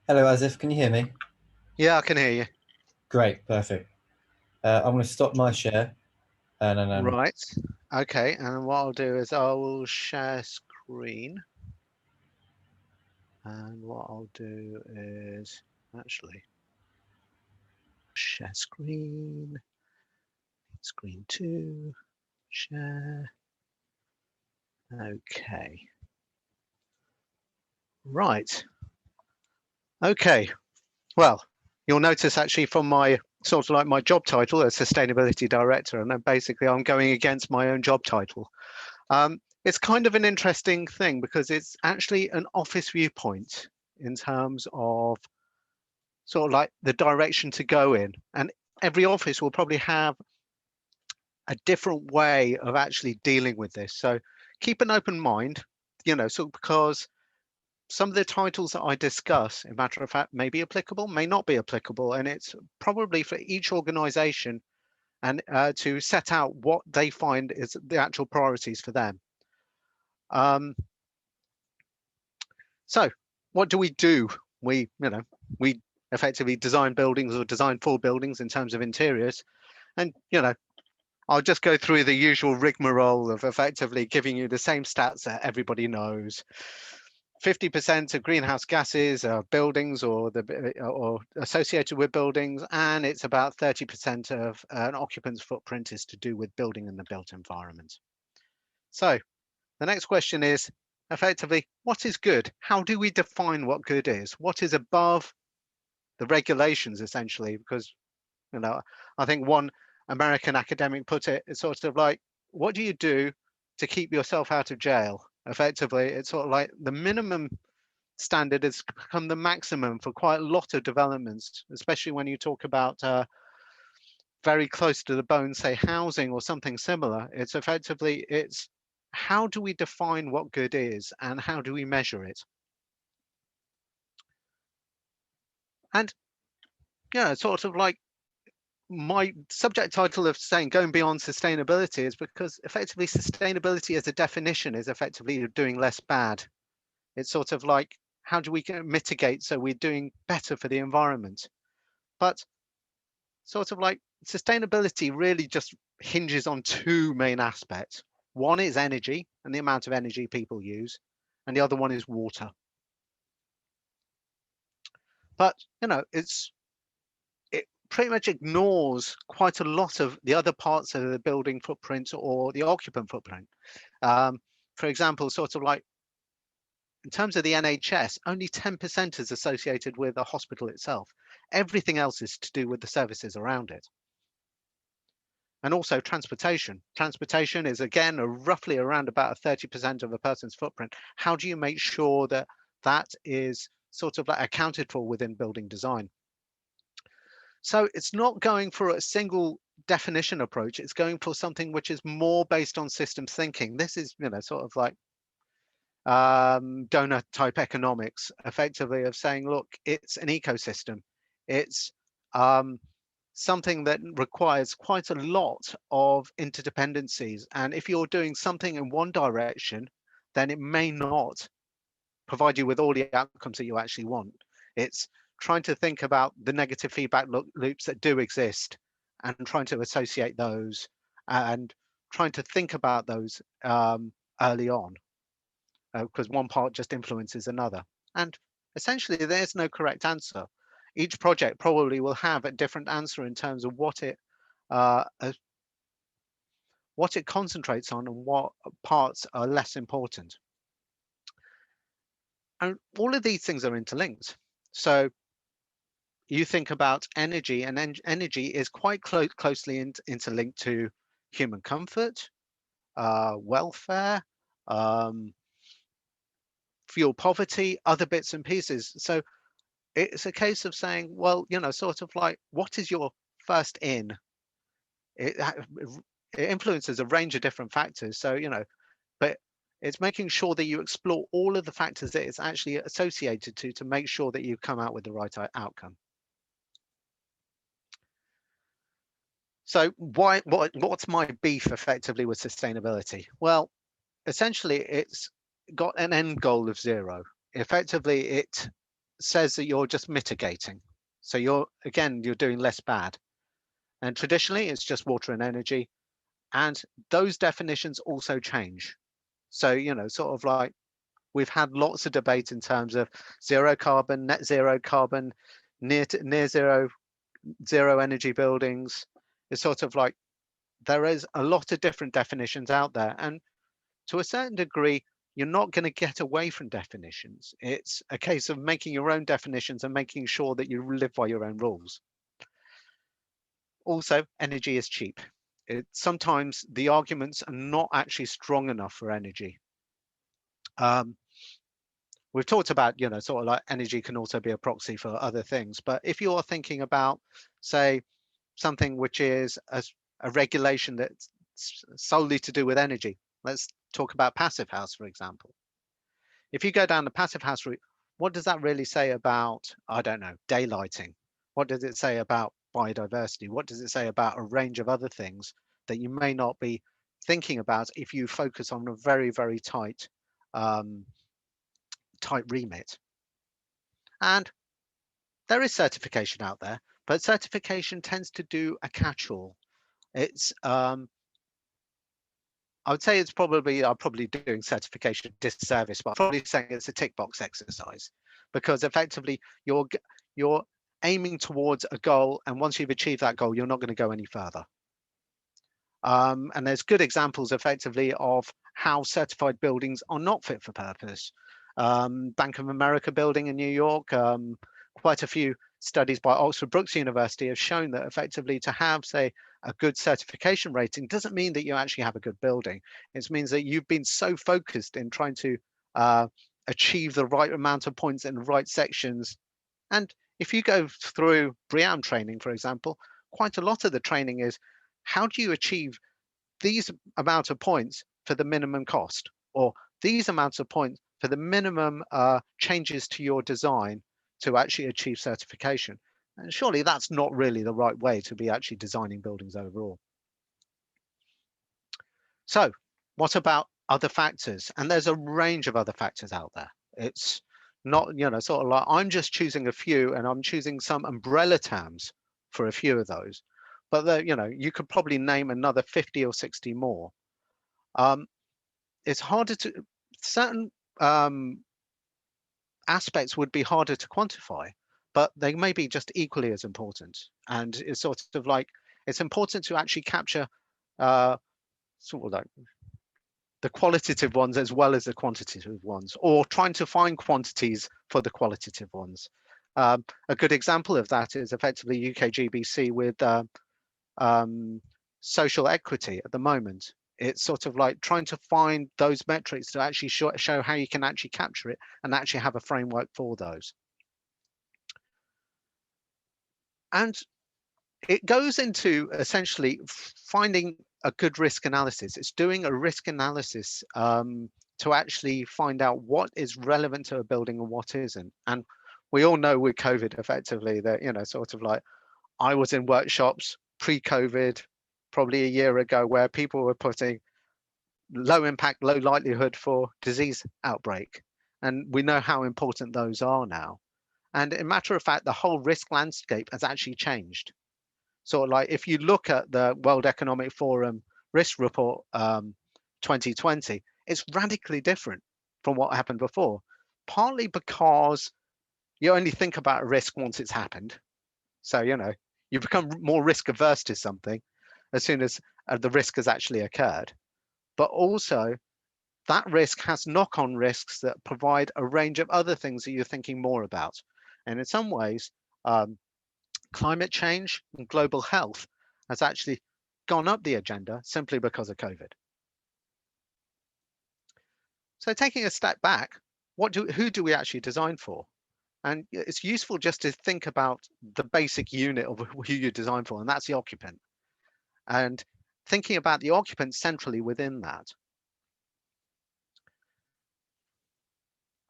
Hello, Asif. Can you hear me? Yeah, I can hear you. Great, perfect. I'm going to stop my share and then Right. Okay. And what I'll do is I will share screen. And what I'll do is actually share screen, screen two, share. Okay. Right. Okay. Well, you'll notice actually from my sort of like my job title as sustainability director, and then basically I'm going against my own job title. It's kind of an interesting thing because it's actually an office viewpoint in terms of sort of like the direction to go in. And every office will probably have a different way of actually dealing with this. So keep an open mind, so because some of the titles that I discuss, in matter of fact, may be applicable, may not be applicable. And it's probably for each organization and to set out what they find is the actual priorities for them. Um, So what do? We effectively design buildings or design for buildings in terms of interiors. And, I'll just go through the usual rigmarole of effectively giving you the same stats that everybody knows. 50% of greenhouse gases are buildings or associated with buildings, and it's about 30% of an occupant's footprint is to do with building and the built environment. So the next question is effectively, what is good? How do we define what good is? What is above the regulations, essentially? Because, I think one American academic put it, it's sort of like, what do you do to keep yourself out of jail? Effectively, it's sort of like the minimum standard has become the maximum for quite a lot of developments, especially when you talk about very close to the bone, say housing or something similar. It's effectively, it's how do we define what good is and how do we measure it? And sort of like my subject title of saying going beyond sustainability is because effectively sustainability as a definition is effectively doing less bad. It's sort of like how do we mitigate so we're doing better for the environment? But sort of like sustainability really just hinges on two main aspects. One is energy and the amount of energy people use, and the other one is water. But it pretty much ignores quite a lot of the other parts of the building footprint or the occupant footprint. Um, for example, sort of like in terms of the NHS, only 10% is associated with the hospital itself. Everything else is to do with the services around it. And also transportation. Transportation is again roughly around about 30% of a person's footprint. How do you make sure that that is sort of like accounted for within building design? So it's not going for a single definition approach. It's going for something which is more based on systems thinking. This is, sort of like donut type economics, effectively of saying, look, it's an ecosystem. It's something that requires quite a lot of interdependencies. And if you're doing something in one direction, then it may not provide you with all the outcomes that you actually want. It's trying to think about the negative feedback loops that do exist and trying to associate those and trying to think about those early on, because one part just influences another. And essentially, there's no correct answer. Each project probably will have a different answer in terms of uh, what it concentrates on and what parts are less important. And all of these things are interlinked. So you think about energy, and energy is quite closely interlinked to human comfort, welfare, um, fuel poverty, other bits and pieces. So it's a case of saying, well, sort of like, what is your first in? It, it influences a range of different factors. So, but it's making sure that you explore all of the factors that it's actually associated to make sure that you come out with the right outcome. So what's my beef effectively with sustainability? Well, essentially it's got an end goal of zero. Effectively, it says that you're just mitigating. So you're doing less bad. And traditionally, it's just water and energy. And those definitions also change. So, sort of like we've had lots of debate in terms of zero carbon, net zero carbon, near zero energy buildings. It's sort of like there is a lot of different definitions out there. And to a certain degree, you're not going to get away from definitions. It's a case of making your own definitions and making sure that you live by your own rules. Also, energy is cheap. Sometimes the arguments are not actually strong enough for energy. We've talked about, sort of like energy can also be a proxy for other things. But if you are thinking about, say, something which is a regulation that's solely to do with energy, let's talk about passive house, for example. If you go down the passive house route, what does that really say about, I don't know, daylighting? What does it say about biodiversity? What does it say about a range of other things that you may not be thinking about if you focus on a very, very tight remit? And there is certification out there, but certification tends to do a catch-all. It's I would say it's I'm probably doing certification a disservice, but I'm probably saying it's a tick box exercise, because effectively you're aiming towards a goal, and once you've achieved that goal, you're not going to go any further. And there's good examples effectively of how certified buildings are not fit for purpose. Bank of America building in New York, quite a few studies by Oxford Brookes University have shown that effectively to have, say, a good certification rating doesn't mean that you actually have a good building. It means that you've been so focused in trying to achieve the right amount of points in the right sections. And if you go through BREEAM training, for example, quite a lot of the training is how do you achieve these amount of points for the minimum cost, or these amounts of points for the minimum changes to your design to actually achieve certification. And surely that's not really the right way to be actually designing buildings overall. So what about other factors? And there's a range of other factors out there. It's not, sort of like I'm just choosing a few, and I'm choosing some umbrella terms for a few of those. But you could probably name another 50 or 60 more. It's harder to, certain aspects would be harder to quantify, but they may be just equally as important. And it's sort of like, it's important to actually capture sort of like the qualitative ones as well as the quantitative ones, or trying to find quantities for the qualitative ones. A good example of that is effectively UKGBC with social equity at the moment. It's sort of like trying to find those metrics to actually show how you can actually capture it and actually have a framework for those. And it goes into essentially finding a good risk analysis. It's doing a risk analysis to actually find out what is relevant to a building and what isn't. And we all know with COVID effectively that, sort of like I was in workshops pre-COVID, probably a year ago, where people were putting low impact, low likelihood for disease outbreak. And we know how important those are now. And in matter of fact, the whole risk landscape has actually changed. Sort of like if you look at the World Economic Forum risk report 2020, it's radically different from what happened before, partly because you only think about a risk once it's happened. So, you become more risk averse to something as soon as the risk has actually occurred. But also that risk has knock-on risks that provide a range of other things that you're thinking more about. And in some ways, climate change and global health has actually gone up the agenda simply because of COVID. So taking a step back, who do we actually design for? And it's useful just to think about the basic unit of who you design for, and that's the occupant. And thinking about the occupant centrally within that.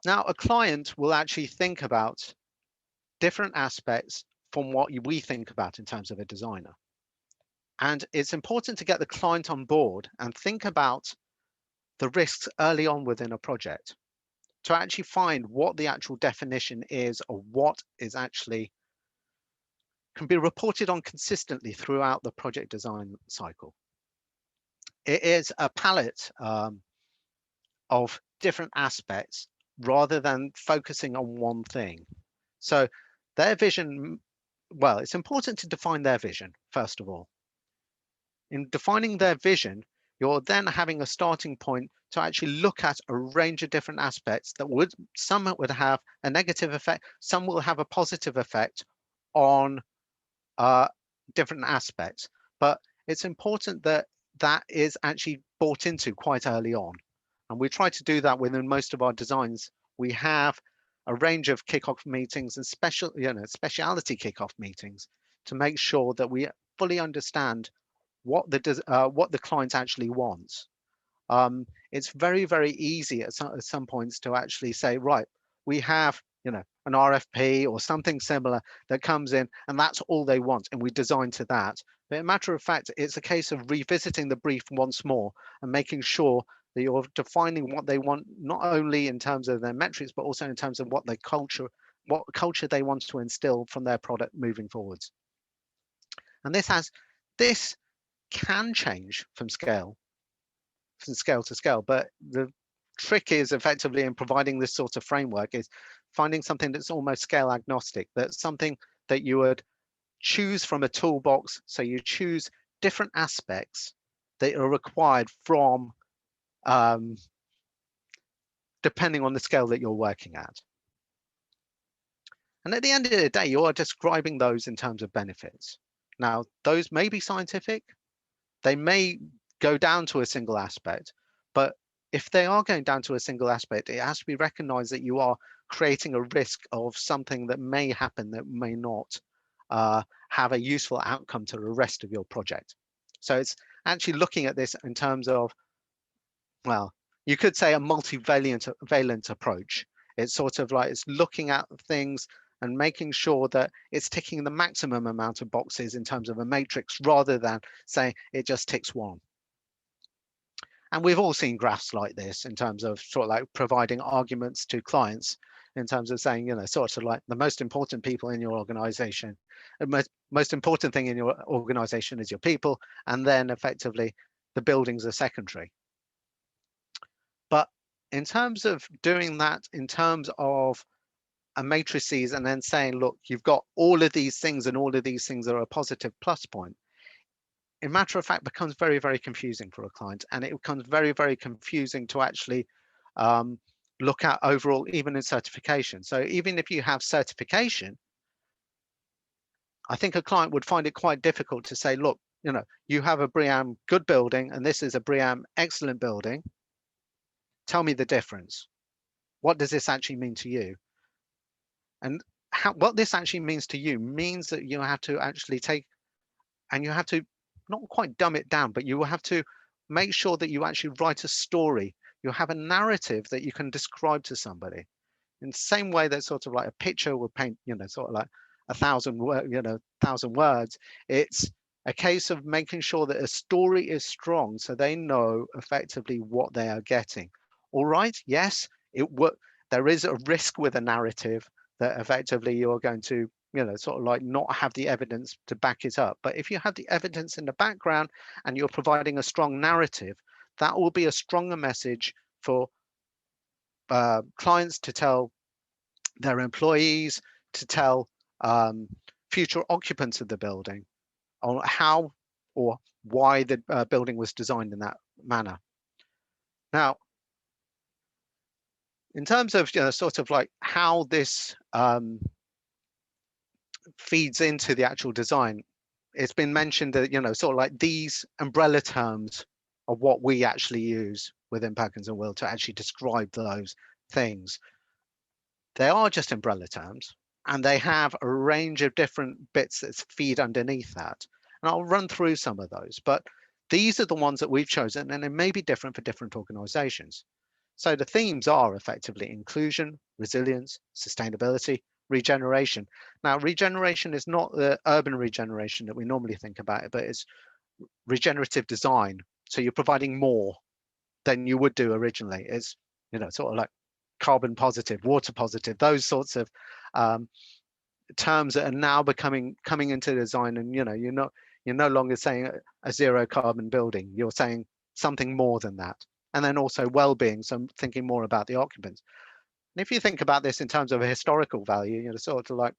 Now, a client will actually think about different aspects from what we think about in terms of a designer. And it's important to get the client on board and think about the risks early on within a project. to actually find what the actual definition is of what is actually can be reported on consistently throughout the project design cycle. It is a palette of different aspects rather than focusing on one thing. So their vision, well, it's important to define their vision, first of all. In defining their vision, you're then having a starting point to actually look at a range of different aspects that some would have a negative effect, some will have a positive effect on different aspects. But it's important that that is actually bought into quite early on. And we try to do that within most of our designs. We have a range of kickoff meetings and speciality kickoff meetings to make sure that we fully understand what the client actually wants. It's very, very easy at some points to actually say, right, we have, an RFP or something similar that comes in and that's all they want and we design to that. But a matter of fact, it's a case of revisiting the brief once more and making sure that you're defining what they want, not only in terms of their metrics, but also in terms of what culture they want to instill from their product moving forwards. And this can change from scale to scale, but the trick is effectively in providing this sort of framework is finding something that's almost scale agnostic, that's something that you would choose from a toolbox. So you choose different aspects that are required from depending on the scale that you're working at. And at the end of the day, you are describing those in terms of benefits. Now, those may be scientific, they may go down to a single aspect, but if they are going down to a single aspect, it has to be recognized that you are creating a risk of something that may happen that may not have a useful outcome to the rest of your project. So it's actually looking at this in terms of, well, you could say a multivalent approach. It's sort of like it's looking at things and making sure that it's ticking the maximum amount of boxes in terms of a matrix rather than saying it just ticks one. And we've all seen graphs like this in terms of sort of like providing arguments to clients in terms of saying, sort of like the most important people in your organization, the most important thing in your organization is your people, and then effectively the buildings are secondary. But in terms of doing that, in terms of a matrices and then saying, look, you've got all of these things and all of these things are a positive plus point, in matter of fact, becomes very, very confusing for a client. And it becomes very, very confusing to actually look at overall, even in certification. So even if you have certification, I think a client would find it quite difficult to say, look, you have a BREEAM good building and this is a BREEAM excellent building. Tell me the difference. What does this actually mean to you? And what this actually means to you means that you have to actually take, and you have to not quite dumb it down, but you will have to make sure that you actually write a story. You have a narrative that you can describe to somebody in the same way that sort of like a picture will paint, sort of like 1,000 words. It's a case of making sure that a story is strong so they know effectively what they are getting. All right, yes, there is a risk with a narrative that effectively you're going to sort of like not have the evidence to back it up. But if you have the evidence in the background and you're providing a strong narrative, that will be a stronger message for clients to tell their employees, to tell future occupants of the building on how or why the building was designed in that manner. Now, in terms of sort of like how this feeds into the actual design, it's been mentioned that sort of like these umbrella terms are what we actually use within Perkins & Will to actually describe those things. They are just umbrella terms and they have a range of different bits that feed underneath that, and I'll run through some of those, but these are the ones that we've chosen and they may be different for different organizations. So the themes are effectively inclusion, resilience, sustainability, regeneration. Now, regeneration is not the urban regeneration that we normally think about, but it's regenerative design. So you're providing more than you would do originally. It's, sort of like carbon positive, water positive, those sorts of terms that are now coming into design. And you're no longer saying a zero carbon building, you're saying something more than that. And then also well-being, so I'm thinking more about the occupants. And if you think about this in terms of a historical value, sort of like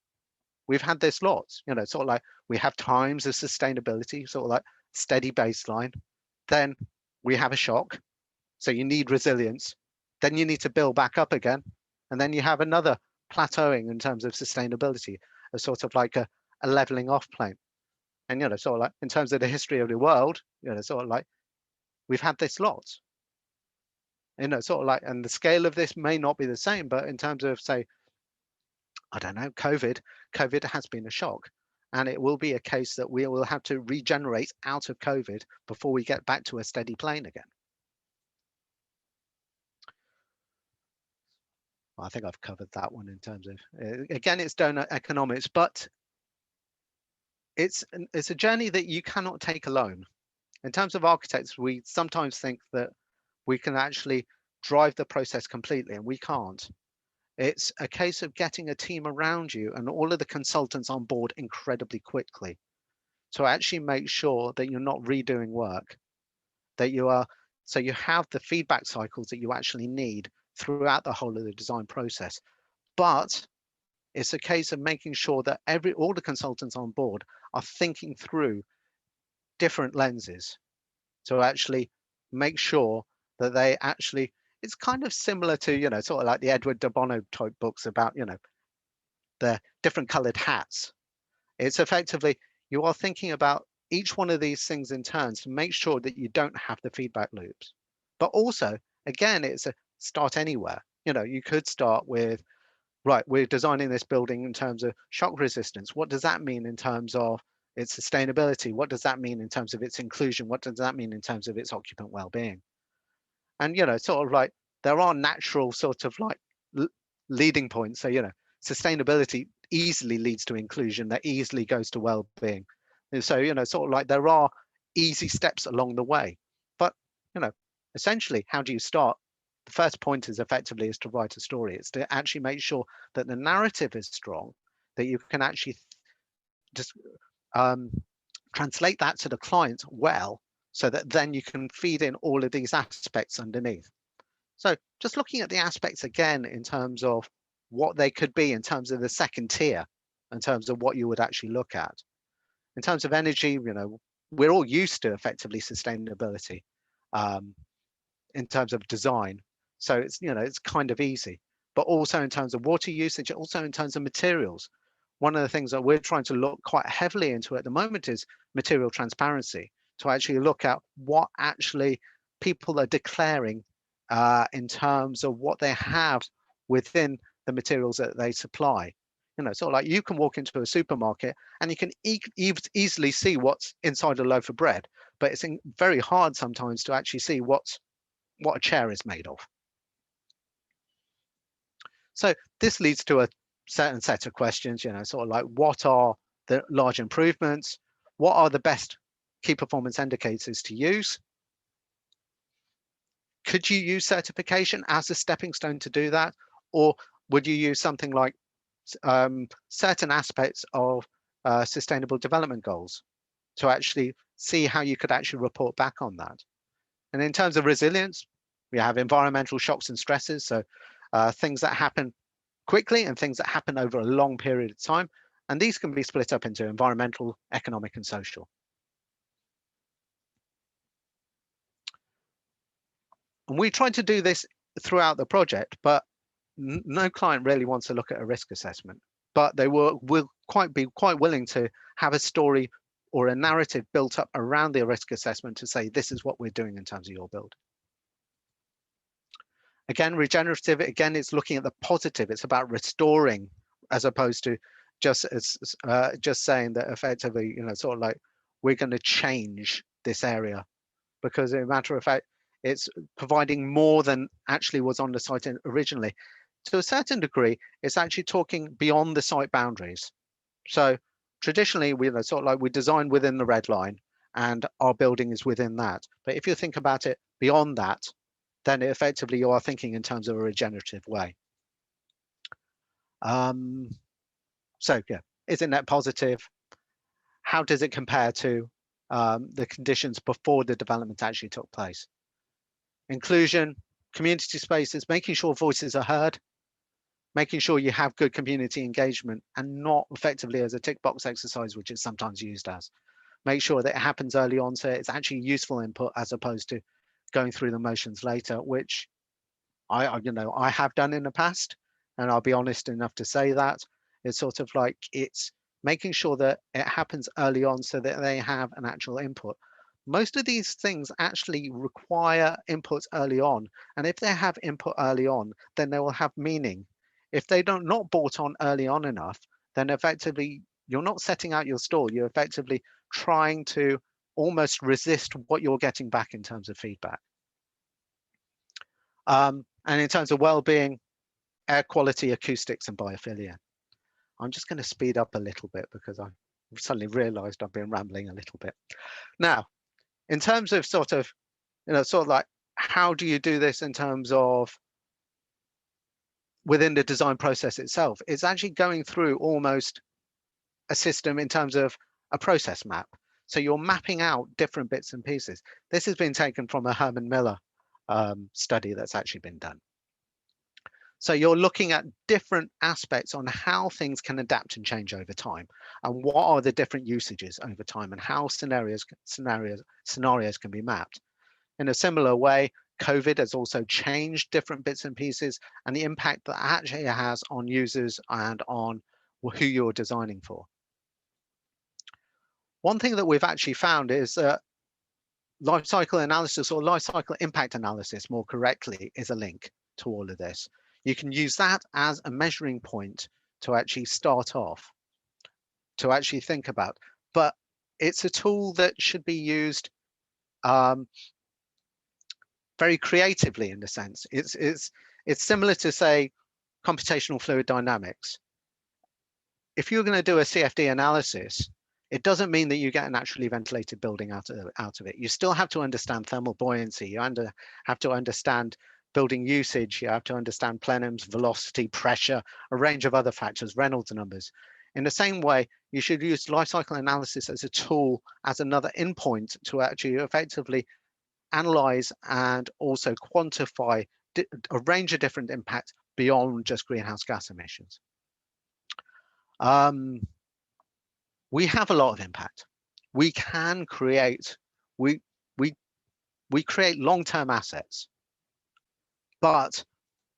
we've had this lots, sort of like we have times of sustainability, sort of like steady baseline, then we have a shock, so you need resilience, then you need to build back up again, and then you have another plateauing in terms of sustainability, a sort of like a leveling off plane. And sort of like in terms of the history of the world, sort of like we've had this lot. Sort of like, and the scale of this may not be the same, but in terms of, say, I don't know, COVID has been a shock. And it will be a case that we will have to regenerate out of COVID before we get back to a steady plane again. Well, I think I've covered that one in terms of, again, it's donut economics, but it's a journey that you cannot take alone. In terms of architects, we sometimes think that we can actually drive the process completely, and we can't. It's a case of getting a team around you and all of the consultants on board incredibly quickly to actually make sure that you're not redoing work, that you are, so you have the feedback cycles that you actually need throughout the whole of the design process. But it's a case of making sure that all the consultants on board are thinking through different lenses to actually make sure that they actually, it's kind of similar to, sort of like the Edward de Bono type books about, the different colored hats. It's effectively, you are thinking about each one of these things in turns to make sure that you don't have the feedback loops. But also, again, it's a start anywhere. You could start with, right, we're designing this building in terms of shock resistance. What does that mean in terms of its sustainability? What does that mean in terms of its inclusion? What does that mean in terms of its occupant well-being? And, sort of like there are natural sort of like leading points. So, sustainability easily leads to inclusion, that easily goes to well-being. And so, sort of like there are easy steps along the way. But, essentially, how do you start? The first point is effectively is to write a story. It's to actually make sure that the narrative is strong, that you can actually just translate that to the client well, so that then you can feed in all of these aspects underneath. So just looking at the aspects again in terms of what they could be in terms of the second tier, in terms of what you would actually look at. In terms of energy, we're all used to effectively sustainability in terms of design. So it's, it's kind of easy, but also in terms of water usage, also in terms of materials. One of the things that we're trying to look quite heavily into at the moment is material transparency, to actually look at what actually people are declaring in terms of what they have within the materials that they supply. Sort of like you can walk into a supermarket and you can easily see what's inside a loaf of bread, but it's very hard sometimes to actually see what a chair is made of. So this leads to a certain set of questions, sort of like, what are the large improvements? What are the best key performance indicators to use? Could you use certification as a stepping stone to do that? Or would you use something like certain aspects of sustainable development goals to actually see how you could actually report back on that? And in terms of resilience, we have environmental shocks and stresses. So things that happen quickly and things that happen over a long period of time. And these can be split up into environmental, economic, and social. And we tried to do this throughout the project, but no client really wants to look at a risk assessment. But they will be quite willing to have a story or a narrative built up around the risk assessment to say, this is what we're doing in terms of your build. Again, regenerative, again, it's looking at the positive. It's about restoring, as opposed to just saying that effectively, sort of like, we're going to change this area, because in a matter of fact, it's providing more than actually was on the site originally. To a certain degree, it's actually talking beyond the site boundaries. So traditionally, we sort of like, we design within the red line and our building is within that. But if you think about it beyond that, then effectively you are thinking in terms of a regenerative way. So yeah, is it net positive? How does it compare to the conditions before the development actually took place? Inclusion, community spaces, making sure voices are heard, making sure you have good community engagement, and not effectively as a tick box exercise, which is sometimes used as. Make sure that it happens early on, so it's actually useful input as opposed to going through the motions later, which I have done in the past, and I'll be honest enough to say that. It's sort of like it's making sure that it happens early on so that they have an actual input. Most of these things actually require inputs early on, and if they have input early on, then they will have meaning. If they don't not brought on early on enough, then effectively you're not setting out your stall. You're effectively trying to almost resist what you're getting back in terms of feedback. And in terms of well-being, air quality, acoustics, and biophilia. I'm just going to speed up a little bit because I suddenly realized I've been rambling a little bit. Now, in terms of sort of like, how do you do this in terms of within the design process itself? It's actually going through almost a system in terms of a process map. So you're mapping out different bits and pieces. This has been taken from a Herman Miller study that's actually been done. So you're looking at different aspects on how things can adapt and change over time, and what are the different usages over time, and how scenarios can be mapped. In a similar way, COVID has also changed different bits and pieces and the impact that actually has on users and on who you're designing for. One thing that we've actually found is that life cycle analysis, or life cycle impact analysis more correctly, is a link to all of this. You can use that as a measuring point to actually start off, to actually think about, but it's a tool that should be used very creatively in the sense. It's similar to, say, computational fluid dynamics. If you're going to do a CFD analysis, it doesn't mean that you get a naturally ventilated building out of it. You still have to understand thermal buoyancy. You have to understand building usage. You have to understand plenums, velocity, pressure, a range of other factors, Reynolds numbers. In the same way, you should use life cycle analysis as a tool, as another endpoint to actually effectively analyze and also quantify a range of different impacts beyond just greenhouse gas emissions. We have a lot of impact. We can create, we create long-term assets, but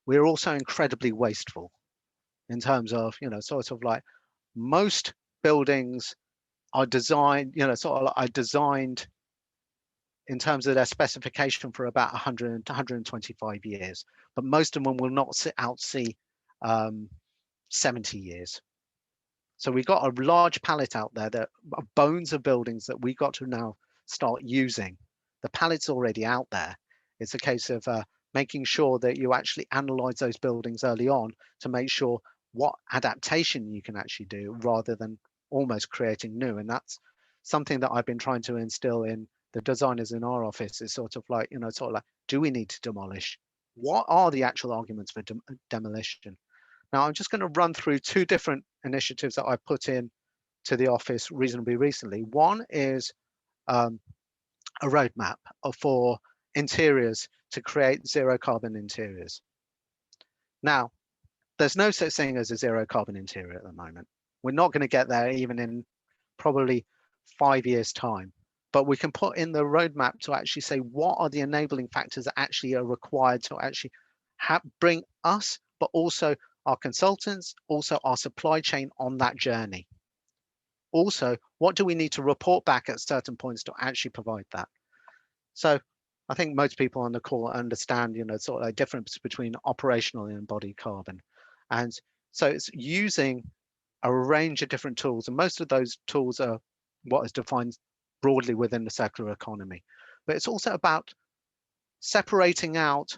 we're also incredibly wasteful in terms of, sort of like most buildings are designed, are designed in terms of their specification for about 100 to 125 years, but most of them will not outsee 70 years. So we've got a large palette out there that are bones of buildings that we got to now start using. The palette's already out there. It's a case of making sure that you actually analyze those buildings early on to make sure what adaptation you can actually do rather than almost creating new. And that's something that I've been trying to instill in the designers in our office, is sort of like, do we need to demolish? What are the actual arguments for demolition? Now, I'm just going to run through two different initiatives that I put in to the office reasonably recently. One is a roadmap for interiors to create zero carbon interiors. Now, there's no such thing as a zero carbon interior at the moment. We're not going to get there even in probably 5 years' time. But we can put in the roadmap to actually say what are the enabling factors that actually are required to actually bring us, but also our consultants, also our supply chain on that journey. Also, what do we need to report back at certain points to actually provide that? So I think most people on the call understand, sort of a difference between operational and embodied carbon. And so it's using a range of different tools, and most of those tools are what is defined broadly within the circular economy. But it's also about separating out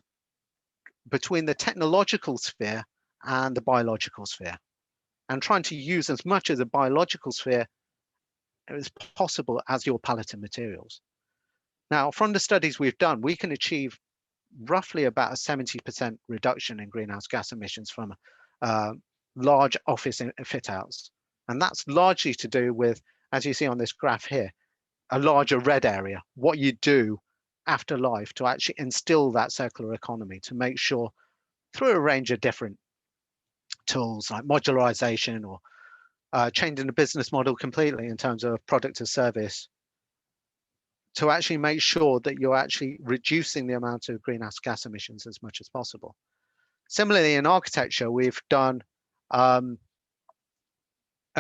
between the technological sphere and the biological sphere, and trying to use as much of the biological sphere as possible as your palette of materials. Now, from the studies we've done, we can achieve roughly about a 70% reduction in greenhouse gas emissions from large office fit outs. And that's largely to do with, as you see on this graph here, a larger red area, what you do after life to actually instill that circular economy, to make sure through a range of different tools like modularization or changing the business model completely in terms of product or service, to actually make sure that you're actually reducing the amount of greenhouse gas emissions as much as possible. Similarly, in architecture, we've done a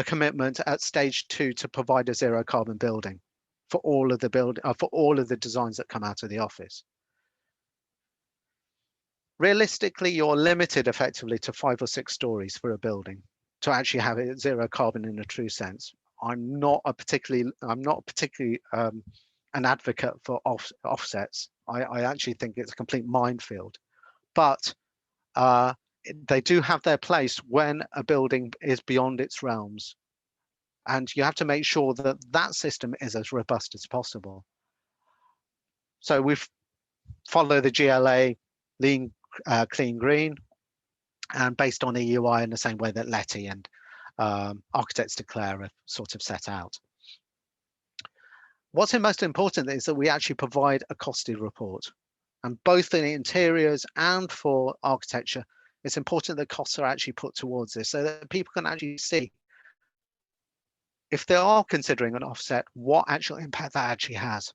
commitment at stage 2 to provide a zero carbon building for all of the designs that come out of the office. Realistically, you're limited effectively to 5 or 6 stories for a building to actually have it zero carbon in a true sense. I'm not particularly an advocate for offsets. I actually think it's a complete minefield, but they do have their place when a building is beyond its realms. And you have to make sure that that system is as robust as possible. So we've followed the GLA lean, clean, green, and based on EUI in the same way that LETI and Architects Declare have sort of set out. What's most important is that we actually provide a costed report. And both in interiors and for architecture, it's important that costs are actually put towards this so that people can actually see, if they are considering an offset, what actual impact that actually has.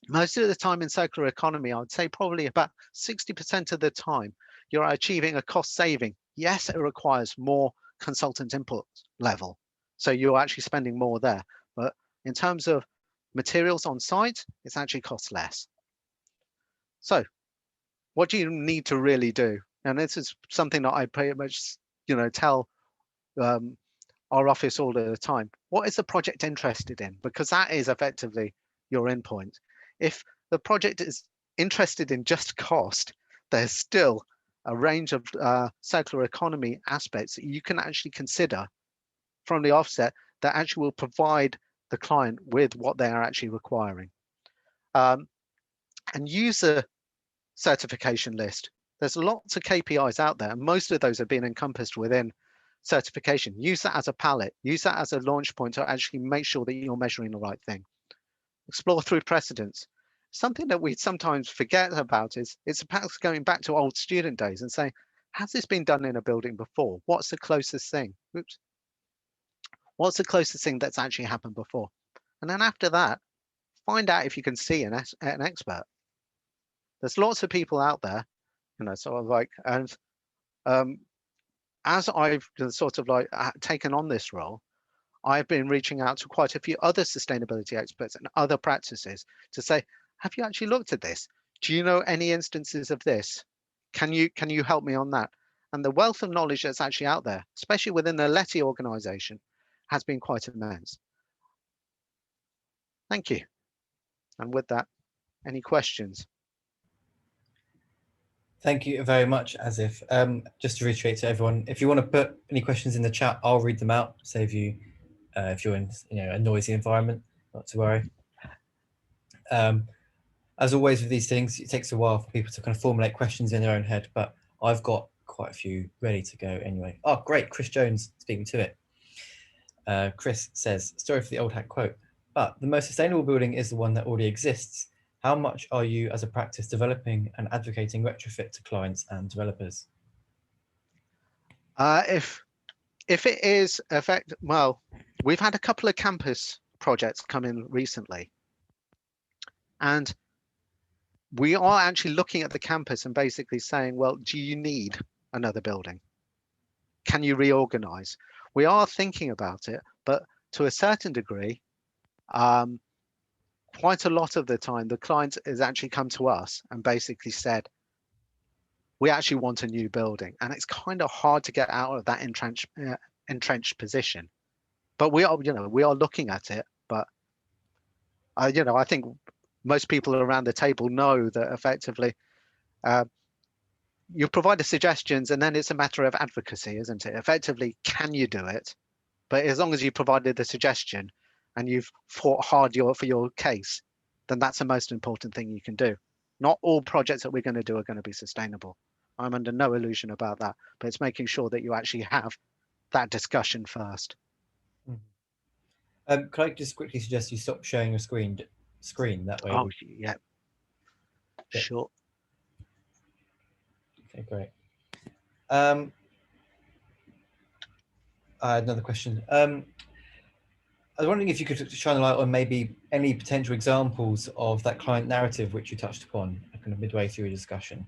Most of the time in circular economy, I would say probably about 60% of the time, you're achieving a cost saving. Yes, it requires more consultant input level. So you're actually spending more there. But in terms of materials on site, it's actually costs less. So what do you need to really do? And this is something that I pretty much, tell our office all the time. What is the project interested in? Because that is effectively your endpoint. If the project is interested in just cost, there's still a range of circular economy aspects that you can actually consider from the offset that actually will provide the client with what they are actually requiring. And user certification list. There's lots of KPIs out there, and most of those have been encompassed within certification. Use that as a palette, use that as a launch point to actually make sure that you're measuring the right thing. Explore through precedents. Something that we sometimes forget about is it's perhaps going back to old student days and saying, has this been done in a building before? What's the closest thing? Oops. What's the closest thing that's actually happened before? And then after that, find out if you can see an expert. There's lots of people out there, sort of like, and as I've sort of like taken on this role, I've been reaching out to quite a few other sustainability experts and other practices to say, have you actually looked at this? Do you know any instances of this? Can you help me on that? And the wealth of knowledge that's actually out there, especially within the LETI organization, has been quite immense. Thank you. And with that, any questions? Thank you very much, Asif. Just to reiterate to everyone, if you want to put any questions in the chat, I'll read them out, save you if you're in a noisy environment, not to worry. As always with these things, it takes a while for people to kind of formulate questions in their own head, but I've got quite a few ready to go anyway. Oh, great. Chris Jones speaking to it. Chris says, sorry for the old hat quote, but the most sustainable building is the one that already exists. How much are you as a practice developing and advocating retrofit to clients and developers? If it is well, we've had a couple of campus projects come in recently, and we are actually looking at the campus and basically saying, well, do you need another building? Can you reorganize? We are thinking about it, but to a certain degree, quite a lot of the time, the client has actually come to us and basically said, we actually want a new building. And it's kind of hard to get out of that entrenched position. But we are looking at it. But I think most people around the table know that effectively you provide the suggestions and then it's a matter of advocacy, isn't it? Effectively, can you do it? But as long as you provided the suggestion and you've fought hard for your case, then that's the most important thing you can do. Not all projects that we're going to do are going to be sustainable. I'm under no illusion about that, but it's making sure that you actually have that discussion first. Could I just quickly suggest you stop sharing your screen that way? Oh, yeah, sure. Okay, great. I had another question. I was wondering if you could shine a light on maybe any potential examples of that client narrative which you touched upon kind of midway through your discussion,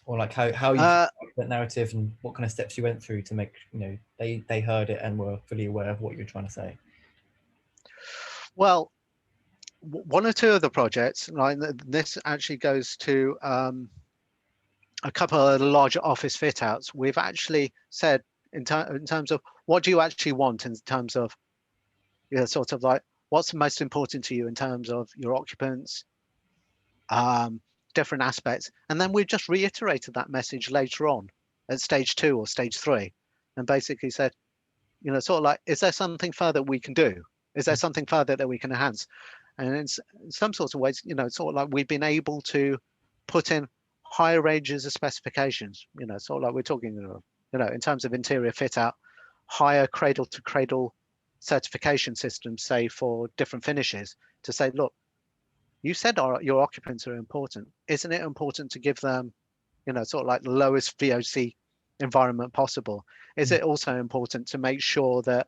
or like how you that narrative and what kind of steps you went through to make they heard it and were fully aware of what you're trying to say. Well, one or two of the projects, like this actually goes to a couple of the larger office fit outs. We've actually said in terms of what do you actually want in terms of sort of like what's most important to you in terms of your occupants, different aspects, and then we've just reiterated that message later on at stage 2 or stage 3, and basically said, sort of like, is there something further we can do? Is there something further that we can enhance? And in some sorts of ways, sort of like we've been able to put in higher ranges of specifications, sort of like we're talking, in terms of interior fit out, higher cradle to cradle certification systems, say for different finishes, to say, look, you said your occupants are important. Isn't it important to give them, sort of like the lowest VOC environment possible? Is it also important to make sure that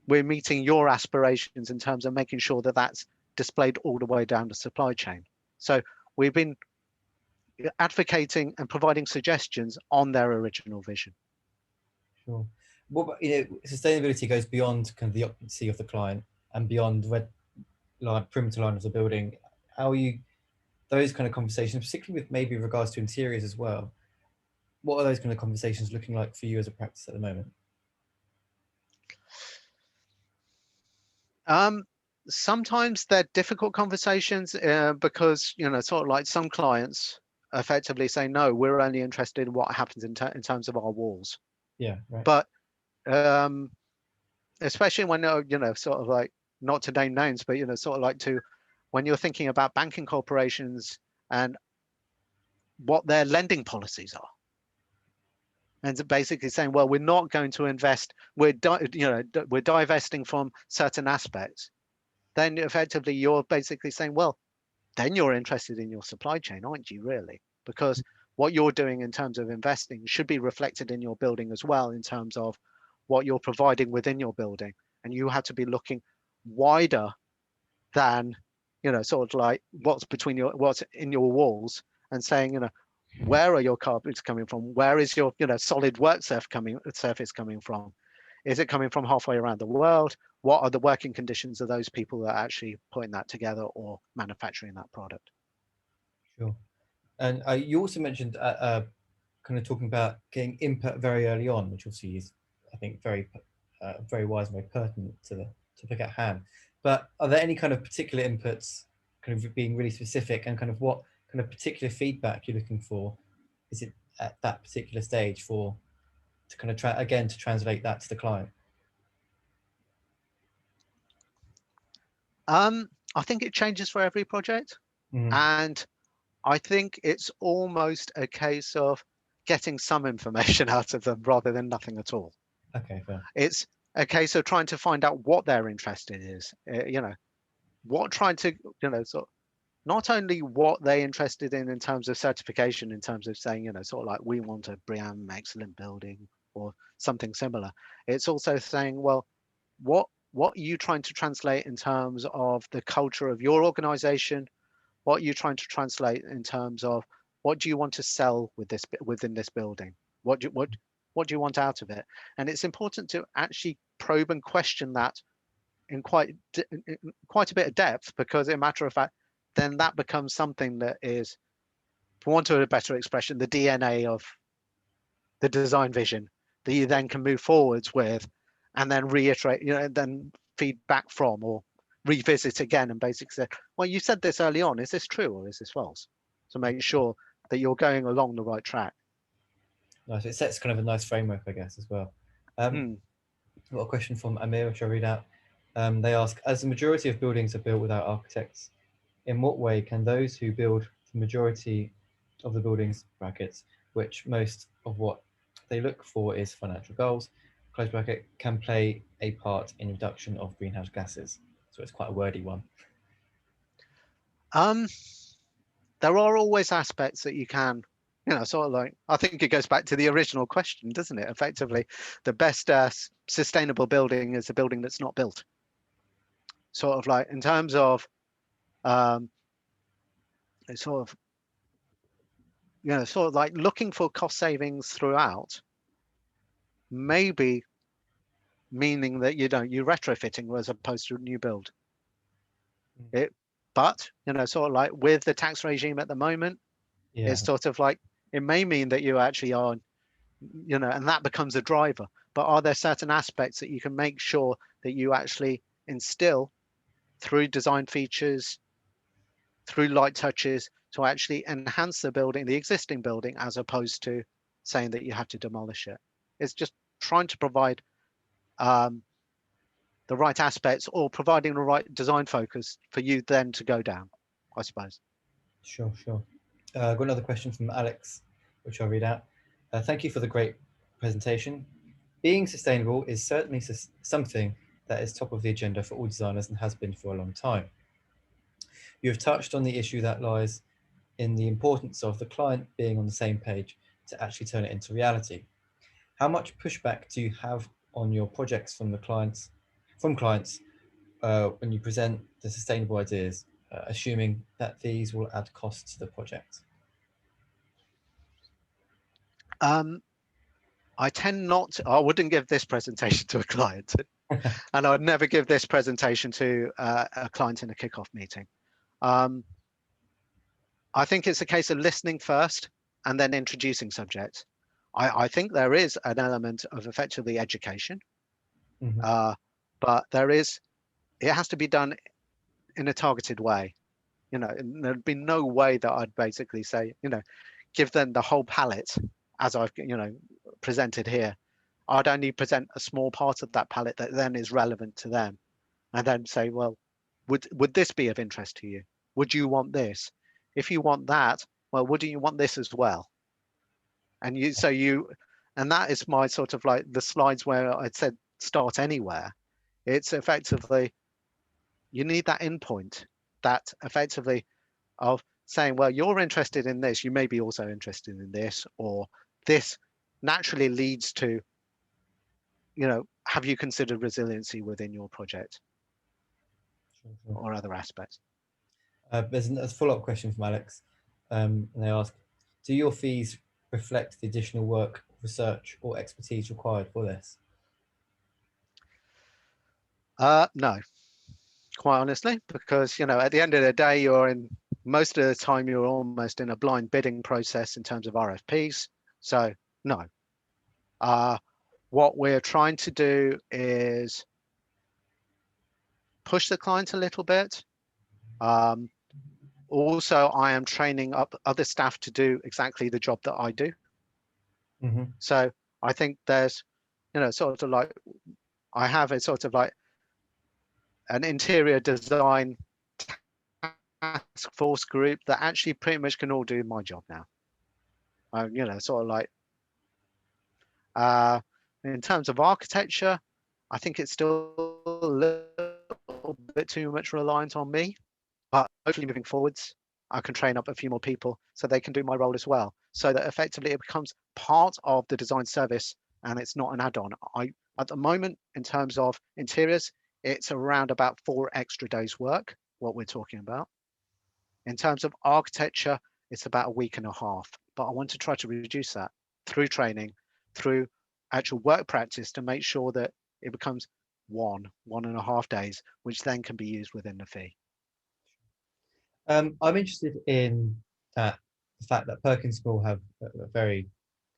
we're meeting your aspirations in terms of making sure that that's displayed all the way down the supply chain? So we've been advocating and providing suggestions on their original vision. Sure. What about, sustainability goes beyond kind of the occupancy of the client and beyond the red line, perimeter line of the building. How are you, those kind of conversations, particularly with maybe regards to interiors as well, what are those kind of conversations looking like for you as a practice at the moment? Sometimes they're difficult conversations because, sort of like some clients effectively say, no, we're only interested in what happens in terms of our walls. Yeah, right. But especially when, sort of like, not to name names, but, sort of like when you're thinking about banking corporations and what their lending policies are. And basically saying, well, we're not going to invest, we're divesting from certain aspects. Then effectively you're basically saying, well, then you're interested in your supply chain, aren't you, really? Because what you're doing in terms of investing should be reflected in your building as well, in terms of what you're providing within your building. And you have to be looking wider than, sort of like what's in your walls, and saying, where are your carpets coming from? Where is your, solid work surface coming from? Is it coming from halfway around the world? What are the working conditions of those people that are actually putting that together or manufacturing that product? Sure. And you also mentioned kind of talking about getting input very early on, which obviously is, I think, very wise and very pertinent to the topic at hand. But are there any kind of particular inputs, kind of being really specific, and kind of what kind of particular feedback you're looking for? Is it at that particular stage to kind of to translate that to the client? I think it changes for every project. And I think it's almost a case of getting some information out of them rather than nothing at all. Okay, fair. It's a case of trying to find out what they're interested in is, sort of, not only what they're interested in terms of certification, in terms of saying, sort of like, we want a BREEAM excellent building or something similar. It's also saying, well, what are you trying to translate in terms of the culture of your organization? What are you trying to translate in terms of what do you want to sell within this building? What do you want out of it? And it's important to actually probe and question that in quite a bit of depth, because, in a matter of fact, then that becomes something that is, for want of a better expression, the DNA of the design vision that you then can move forwards with, and then reiterate, then feedback from or revisit again, and basically say, well, you said this early on, is this true or is this false? So make sure that you're going along the right track. Nice. It sets kind of a nice framework, I guess, as well. Got a question from Amir, which I'll read out. They ask, as the majority of buildings are built without architects, in what way can those who build the majority of the buildings brackets, which most of what they look for is financial goals, close bracket, can play a part in reduction of greenhouse gases. So it's quite a wordy one. There are always aspects that you can, sort of like, I think it goes back to the original question, doesn't it? Effectively, the best sustainable building is a building that's not built. Sort of like in terms of, it's sort of, sort of like looking for cost savings throughout, maybe meaning that you're retrofitting as opposed to a new build. But sort of like with the tax regime at the moment, Yeah, it's sort of like it may mean that you actually are, and that becomes a driver. But are there certain aspects that you can make sure that you actually instill through design features, through light touches, to actually enhance the building, the existing building, as opposed to saying that you have to demolish it? It's just trying to provide the right aspects, or providing the right design focus for you then to go down, I suppose. sure. I've got another question from Alex, which I'll read out. Thank you for the great presentation. Being sustainable is certainly something that is top of the agenda for all designers and has been for a long time. You have touched on the issue that lies in the importance of the client being on the same page to actually turn it into reality. How much pushback do you have on your projects from clients when you present the sustainable ideas, assuming that these will add costs to the project? I tend not to, I wouldn't give this presentation to a client, and I'd never give this presentation to a client in a kickoff meeting. I think it's a case of listening first and then introducing subjects. I think there is an element of effectively education, but it has to be done in a targeted way. And there'd be no way that I'd basically say, give them the whole palette as I've, presented here. I'd only present a small part of that palette that then is relevant to them, and then say, well, would this be of interest to you? Would you want this? If you want that, well, wouldn't you want this as well? And and that is my sort of like the slides where I said start anywhere. It's effectively, you need that endpoint, that effectively of saying, well, you're interested in this, you may be also interested in this, or this naturally leads to, have you considered resiliency within your project? Sure. Or other aspects? There's a follow-up question from Alex, and they ask, do your fees reflect the additional work, research, or expertise required for this? No, quite honestly, because at the end of the day, most of the time you're almost in a blind bidding process in terms of RFPs. So no. What we're trying to do is push the client a little bit. Also, I am training up other staff to do exactly the job that I do. So I think there's, sort of like, I have a sort of like an interior design task force group that actually pretty much can all do my job now. Sort of like, in terms of architecture, I think it's still a little bit too much reliant on me, but hopefully moving forwards, I can train up a few more people so they can do my role as well, so that effectively it becomes part of the design service and it's not an add-on. At the moment, in terms of interiors, it's around about 4 extra days work, what we're talking about. In terms of architecture, it's about a week and a half, but I want to try to reduce that through training, through actual work practice, to make sure that it becomes 1.5 days, which then can be used within the fee. I'm interested in the fact that Perkins School have a very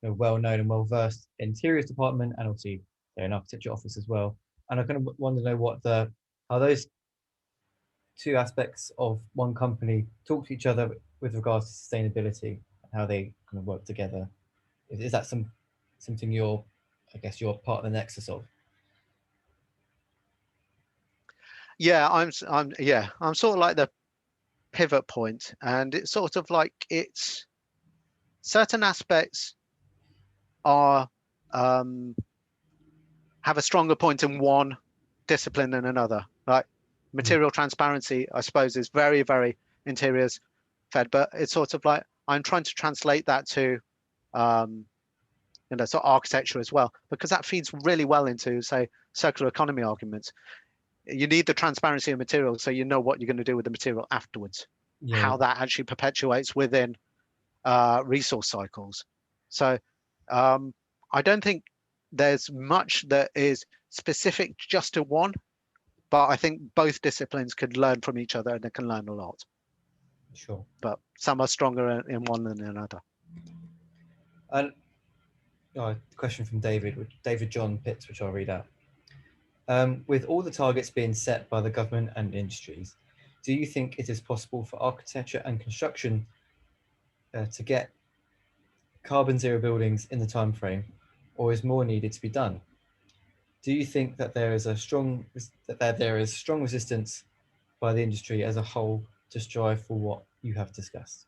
well-known and well-versed interiors department, and obviously they're an architecture office as well. And I kind of want to know how those two aspects of one company talk to each other with regards to sustainability and how they kind of work together. Is that something you're part of the nexus of? Yeah, I'm sort of like pivot point, and it's sort of like it's certain aspects are have a stronger point in one discipline than another. Like material transparency, I suppose, is very, very interiors fed, but it's sort of like I'm trying to translate that to sort of architecture as well, because that feeds really well into, say, circular economy arguments. You need the transparency of materials so you know what you're going to do with the material afterwards, Yeah. how that actually perpetuates within resource cycles. So I don't think there's much that is specific just to one, but I think both disciplines could learn from each other and they can learn a lot. Sure. But some are stronger in one than another. And question from David John Pitts, which I'll read out. With all the targets being set by the government and industries, do you think it is possible for architecture and construction to get carbon zero buildings in the time frame, or is more needed to be done? Do you think that there is strong resistance by the industry as a whole to strive for what you have discussed?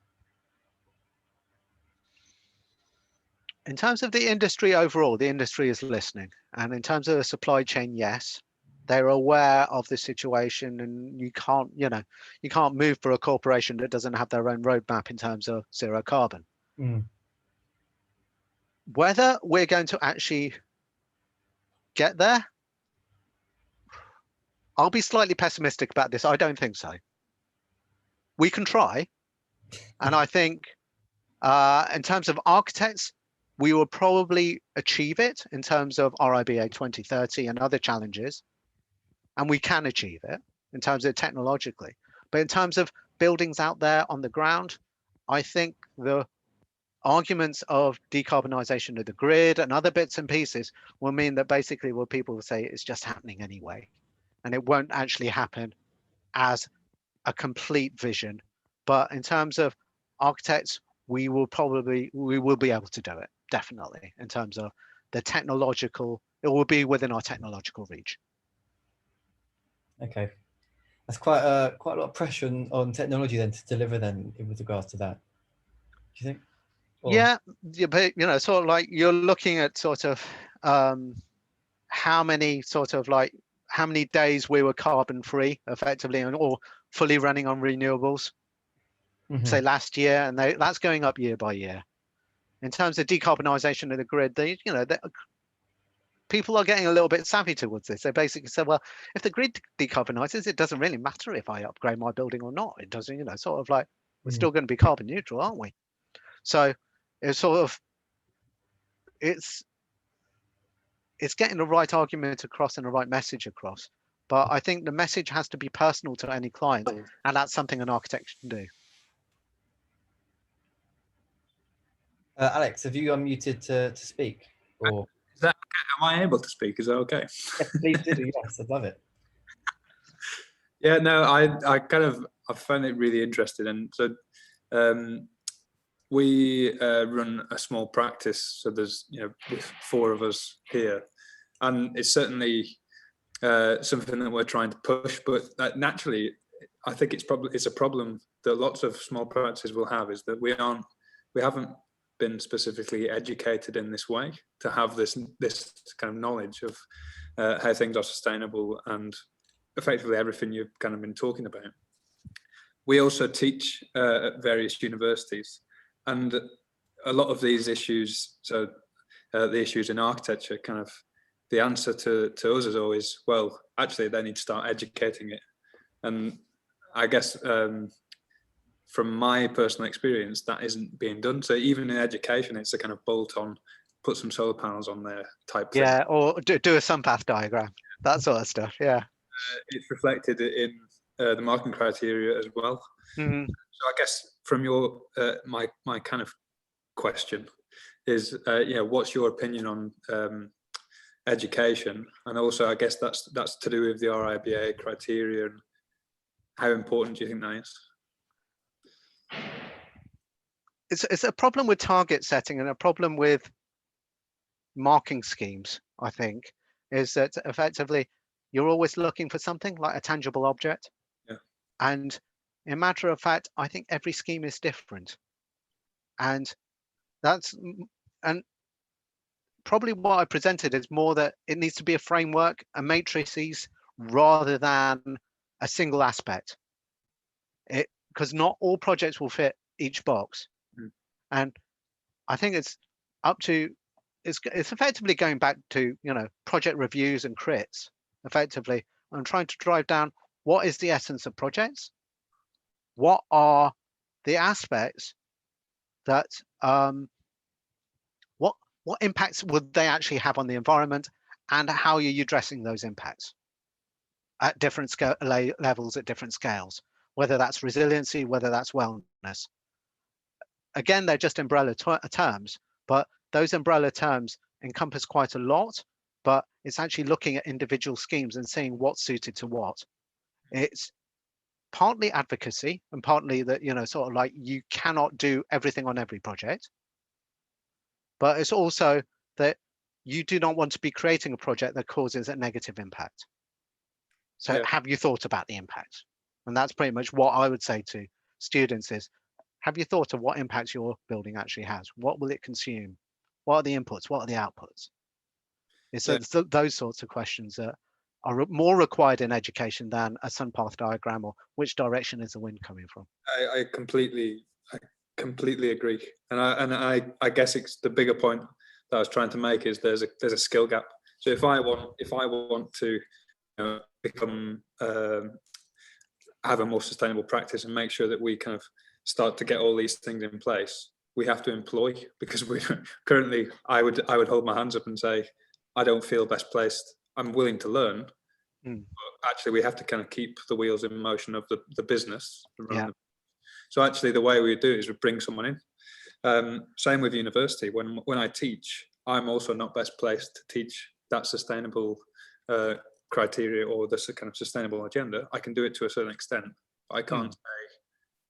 In terms of the industry overall, the industry is listening. And in terms of the supply chain, yes, they're aware of the situation, and you can't move for a corporation that doesn't have their own roadmap in terms of zero carbon. Whether we're going to actually get there, I'll be slightly pessimistic about this. I don't think so. We can try. And I think in terms of architects, we will probably achieve it in terms of RIBA 2030 and other challenges. And we can achieve it in terms of technologically. But in terms of buildings out there on the ground, I think the arguments of decarbonisation of the grid and other bits and pieces will mean that basically what people will say is just happening anyway. And it won't actually happen as a complete vision. But in terms of architects, we will be able to do it, definitely, in terms of the technological, it will be within our technological reach. Okay, that's quite a lot of pressure on technology then to deliver then with regards to that. Do you think? Or... Yeah, but sort of like you're looking at sort of how many days we were carbon free effectively or fully running on renewables. Say last year, and that's going up year by year. In terms of decarbonisation of the grid, people are getting a little bit savvy towards this. They basically said, well, if the grid decarbonises, it doesn't really matter if I upgrade my building or not. It doesn't, sort of like we're still going to be carbon neutral, aren't we? So it's sort of it's getting the right argument across and the right message across. But I think the message has to be personal to any client, and that's something an architect can do. Alex, have you unmuted to speak? Or is that okay? Am I able to speak? Is that okay? Yes, please do. Yes, I'd love it. Yeah, no, I found it really interesting, and so we run a small practice. So there's with 4 of us here, and it's certainly something that we're trying to push. But naturally, I think it's a problem that lots of small practices will have, is that we haven't been specifically educated in this way to have this kind of knowledge of how things are sustainable and effectively everything you've kind of been talking about. We also teach at various universities, and a lot of these issues, so the issues in architecture, kind of the answer to us is always, well, actually they need to start educating it. And I guess from my personal experience, that isn't being done. So even in education, it's a kind of bolt on, put some solar panels on there type thing. Yeah, or do a sunpath diagram, that sort of stuff. Yeah. It's reflected in the marking criteria as well. Mm-hmm. So I guess from your my kind of question is, what's your opinion on education? And also, I guess that's to do with the RIBA criteria. And how important do you think that is? It's a problem with target setting and a problem with marking schemes, I think, is that effectively you're always looking for something like a tangible object. Yeah. And in matter of fact, I think every scheme is different. And that's, and probably what I presented is more that it needs to be a framework, a matrices, rather than a single aspect. Because not all projects will fit each box. Mm. And I think it's up to, it's effectively going back to, you know, project reviews and crits, effectively. I'm trying to drive down what is the essence of projects? What are the aspects that, what impacts would they actually have on the environment, and how are you addressing those impacts at different levels, at different scales, whether that's resiliency, whether that's wellness. Again, they're just umbrella terms, but those umbrella terms encompass quite a lot, but it's actually looking at individual schemes and seeing what's suited to what. It's partly advocacy and partly that, you know, sort of like you cannot do everything on every project, but it's also that you do not want to be creating a project that causes a negative impact. So Yeah. have you thought about the impact? And that's pretty much what I would say to students is, have you thought of what impacts your building actually has? What will it consume? What are the inputs? What are the outputs? It's those sorts of questions that are more required in education than a sun path diagram or which direction is the wind coming from. I completely agree, and I guess it's the bigger point that I was trying to make is there's a skill gap. So if I want to, you know, become have a more sustainable practice and make sure that we kind of start to get all these things in place, we have to employ, because we currently, I would hold my hands up and say, I don't feel best placed. I'm willing to learn, but actually we have to kind of keep the wheels in motion of the business. So actually the way we do it is we bring someone in. Same with university. When I teach, I'm also not best placed to teach that sustainable criteria or the kind of sustainable agenda. I can do it to a certain extent, but I can't say,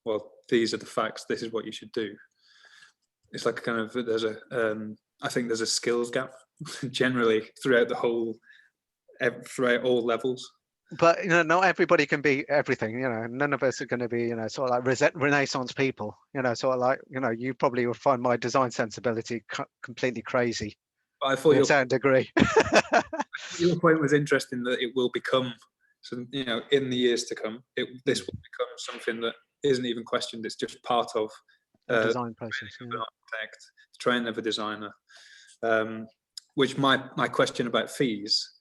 well, these are the facts, this is what you should do. It's like kind of, I think there's a skills gap generally throughout throughout all levels. But, you know, not everybody can be everything, you know, none of us are going to be, you know, sort of like Renaissance people, you know, sort of like, you know, you probably will find my design sensibility completely crazy. But I thought to a certain degree. Your point was interesting, that it will become, you know, in the years to come, this will become something that isn't even questioned. It's just part of the design process. An architect, training of a designer. Which my question about fees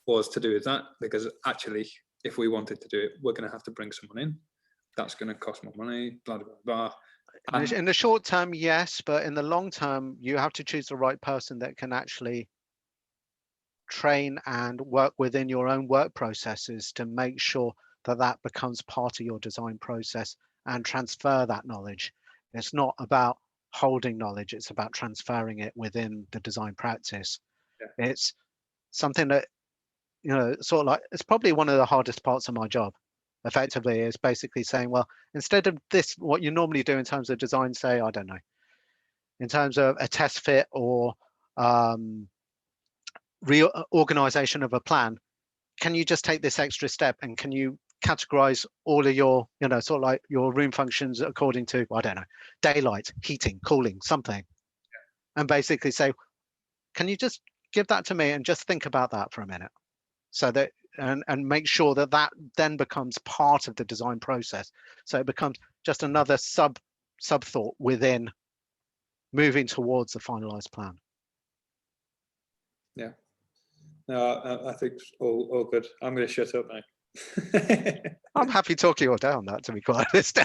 was to do with that, because actually, if we wanted to do it, we're going to have to bring someone in. That's going to cost more money. Blah blah blah. In the short term, yes, but in the long term, you have to choose the right person that can actually train and work within your own work processes to make sure that that becomes part of your design process and transfer that knowledge. It's not about holding knowledge, it's about transferring it within the design practice. Yeah. It's something that, you know, sort of like, it's probably one of the hardest parts of my job, effectively, is basically saying, well, instead of this, what you normally do in terms of design, say, I don't know, in terms of a test fit or reorganization of a plan, can you just take this extra step and can you categorize all of your, you know, sort of like your room functions according to, I don't know, daylight, heating, cooling, something, and basically say, can you just give that to me and just think about that for a minute, so that and make sure that that then becomes part of the design process, so it becomes just another sub thought within moving towards the finalized plan. Yeah, no, I think all good. I'm going to shut up now. I'm happy talking all day on that, to be quite honest.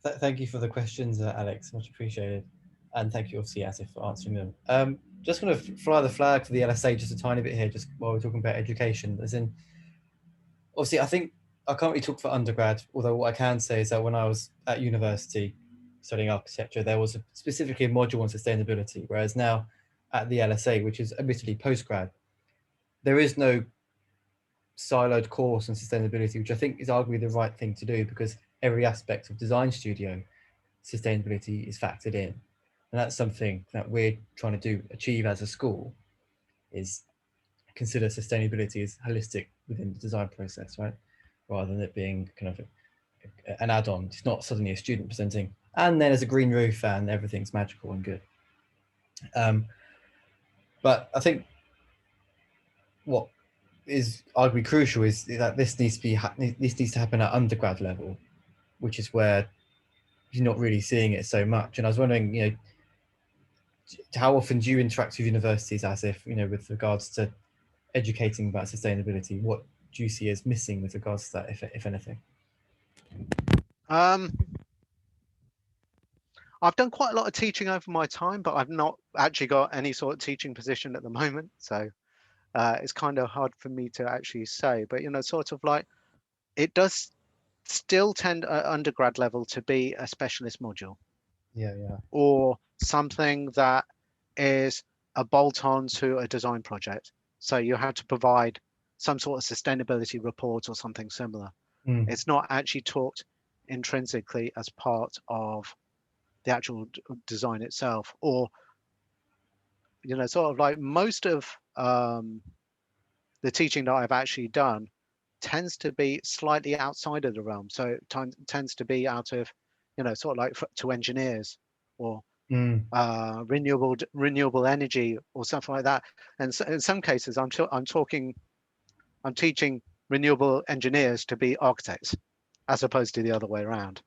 Thank you for the questions, Alex, much appreciated, and thank you obviously, Asif, for answering them. Just going to fly the flag for the LSA just a tiny bit here, just while we're talking about education. As in, obviously, I think I can't really talk for undergrad, although what I can say is that when I was at university studying architecture, there was specifically a module on sustainability, whereas now at the LSA, which is admittedly postgrad, there is no siloed course on sustainability, which I think is arguably the right thing to do, because every aspect of design studio sustainability is factored in. And that's something that we're trying to achieve as a school, is consider sustainability as holistic within the design process, right? rather than it being kind of an add-on. It's not suddenly a student presenting, and then there's a green roof and everything's magical and good. But I think what is arguably crucial is that this needs to happen at undergrad level, which is where you're not really seeing it so much. And I was wondering, how often do you interact with universities, as if, with regards to educating about sustainability? What do you see as missing with regards to that, if anything? I've done quite a lot of teaching over my time, but I've not actually got any sort of teaching position at the moment. So it's kind of hard for me to actually say, but sort of like it does still tend at undergrad level to be a specialist module. Yeah. Or something that is a bolt-on to a design project. So you have to provide some sort of sustainability report or something similar. It's not actually taught intrinsically as part of the actual design itself, or sort of like most of the teaching that I've actually done tends to be slightly outside of the realm. So it tends to be out of, sort of like to engineers or renewable energy or something like that. And so in some cases, I'm teaching renewable engineers to be architects, as opposed to the other way around,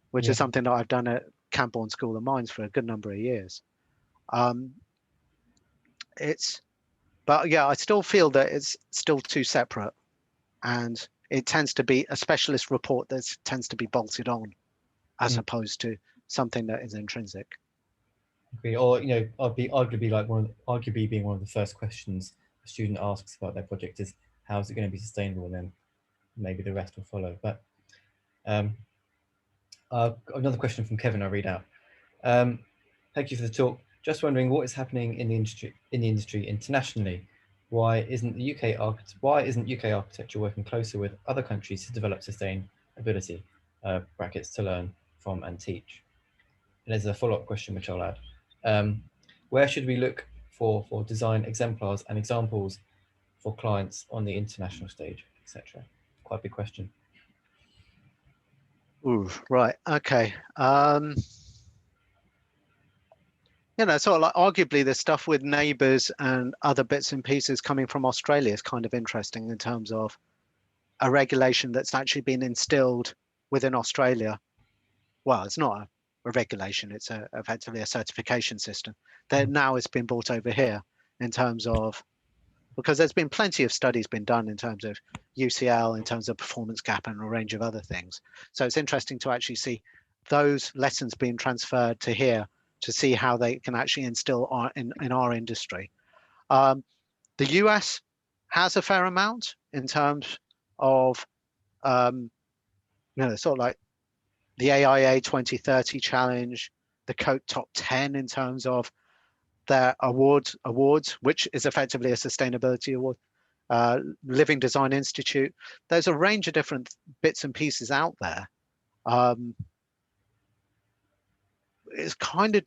which is something that I've done at Camborne School of Mines for a good number of years. But yeah, I still feel that it's still too separate, and it tends to be a specialist report that tends to be bolted on, as opposed to something that is intrinsic. Or I'd be arguably being one of the first questions a student asks about their project is, how is it going to be sustainable, and then maybe the rest will follow. But another question from Kevin, I'll read out. Thank you for the talk. Just wondering what is happening in the industry internationally. Why isn't UK architecture working closer with other countries to develop sustainability brackets to learn from and teach? And there's a follow-up question which I'll add. Where should we look for design exemplars and examples for clients on the international stage, etc.? Quite a big question. Ooh, right. Okay. Sort of like arguably the stuff with neighbours and other bits and pieces coming from Australia is kind of interesting in terms of a regulation that's actually been instilled within Australia. Well, it's not a regulation, it's effectively a certification system that now has been brought over here in terms of, because there's been plenty of studies been done in terms of UCL, in terms of performance gap and a range of other things. So it's interesting to actually see those lessons being transferred to here to see how they can actually instill in our industry. The US has a fair amount in terms of, sort of like the AIA 2030 challenge, the Coat Top 10 in terms of their awards, which is effectively a sustainability award. Living Design Institute. There's a range of different bits and pieces out there. It's kind of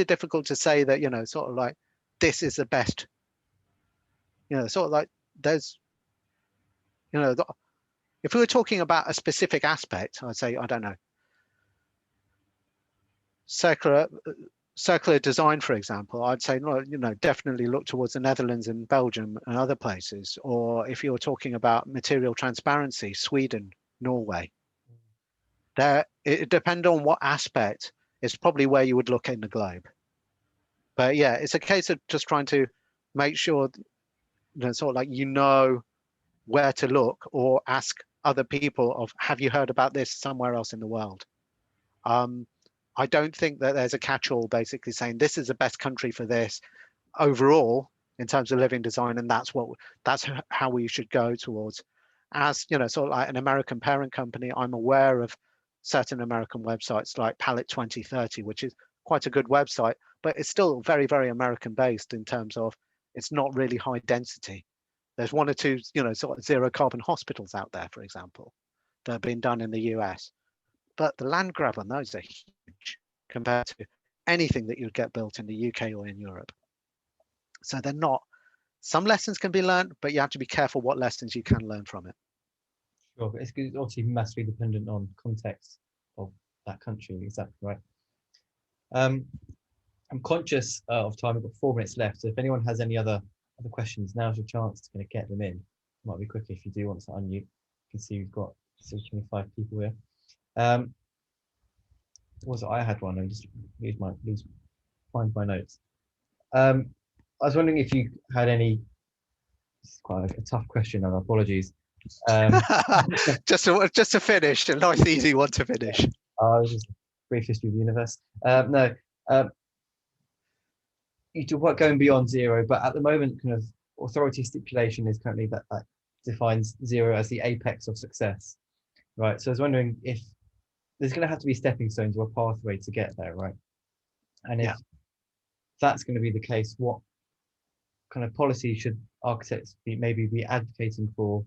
difficult to say that sort of like this is the best. Sort of like there's if we were talking about a specific aspect, I'd say, I don't know, circular design, for example. I'd say, definitely look towards the Netherlands and Belgium and other places. Or if you're talking about material transparency, Sweden, Norway. It depends on what aspect. It's probably where you would look in the globe. But yeah, it's a case of just trying to make sure, sort of like where to look, or ask other people of, have you heard about this somewhere else in the world? I don't think that there's a catch-all basically saying this is the best country for this overall in terms of living design, and that's how we should go towards. As sort of like an American parent company, I'm aware of certain American websites like Palette 2030, which is quite a good website, but it's still very, very American based in terms of it's not really high density. There's one or two, sort of zero carbon hospitals out there, for example, that have been done in the US. But the land grab on those are huge compared to anything that you'd get built in the UK or in Europe. So they're not, some lessons can be learned, but you have to be careful what lessons you can learn from it. Sure, but it's obviously massively dependent on context of that country. Exactly right. I'm conscious of time. We've got 4 minutes left. So if anyone has any other questions, now's your chance to kind of get them in. It might be quicker if you do want to unmute. You can see we've got still 25 people here. What was it? I had one. I just find my notes. I was wondering if you had any. This is quite a tough question, and apologies. just to finish, a nice easy one to finish. Just a brief history of the universe. No, you talk about going beyond zero, but at the moment, kind of authority stipulation is currently that defines zero as the apex of success, right? So I was wondering if there's going to have to be stepping stones or a pathway to get there, right? And if that's going to be the case, what kind of policy should architects maybe be advocating for,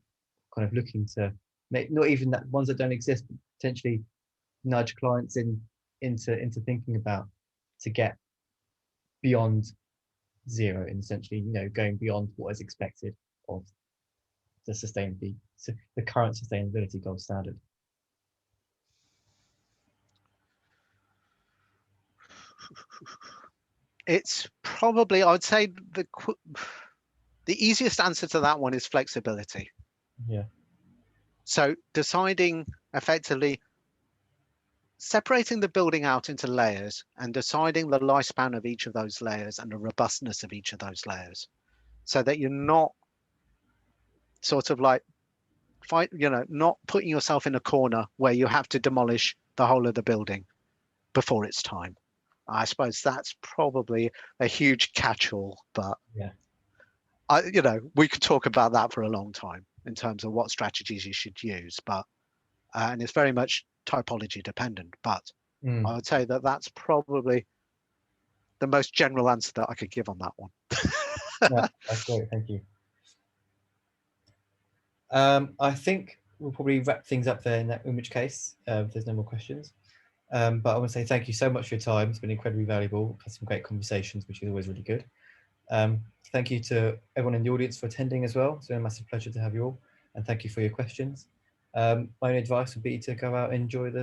kind of looking to make, not even that ones that don't exist, but potentially nudge clients into thinking about to get beyond zero, and essentially, going beyond what is expected of the current sustainability gold standard. It's probably, I would say, the easiest answer to that one is flexibility. Yeah. So deciding effectively, separating the building out into layers and deciding the lifespan of each of those layers and the robustness of each of those layers, so that you're not sort of like not putting yourself in a corner where you have to demolish the whole of the building before it's time. I suppose that's probably a huge catch-all, but yeah, we could talk about that for a long time in terms of what strategies you should use, but and it's very much typology dependent, but I would say that that's probably the most general answer that I could give on that one. Yeah, that's great, thank you. I think we'll probably wrap things up there in which case, if there's no more questions. But I want to say thank you so much for your time. It's been incredibly valuable. We've had some great conversations, which is always really good. Thank you to everyone in the audience for attending as well. It's been a massive pleasure to have you all, and thank you for your questions. My only advice would be to go out and enjoy the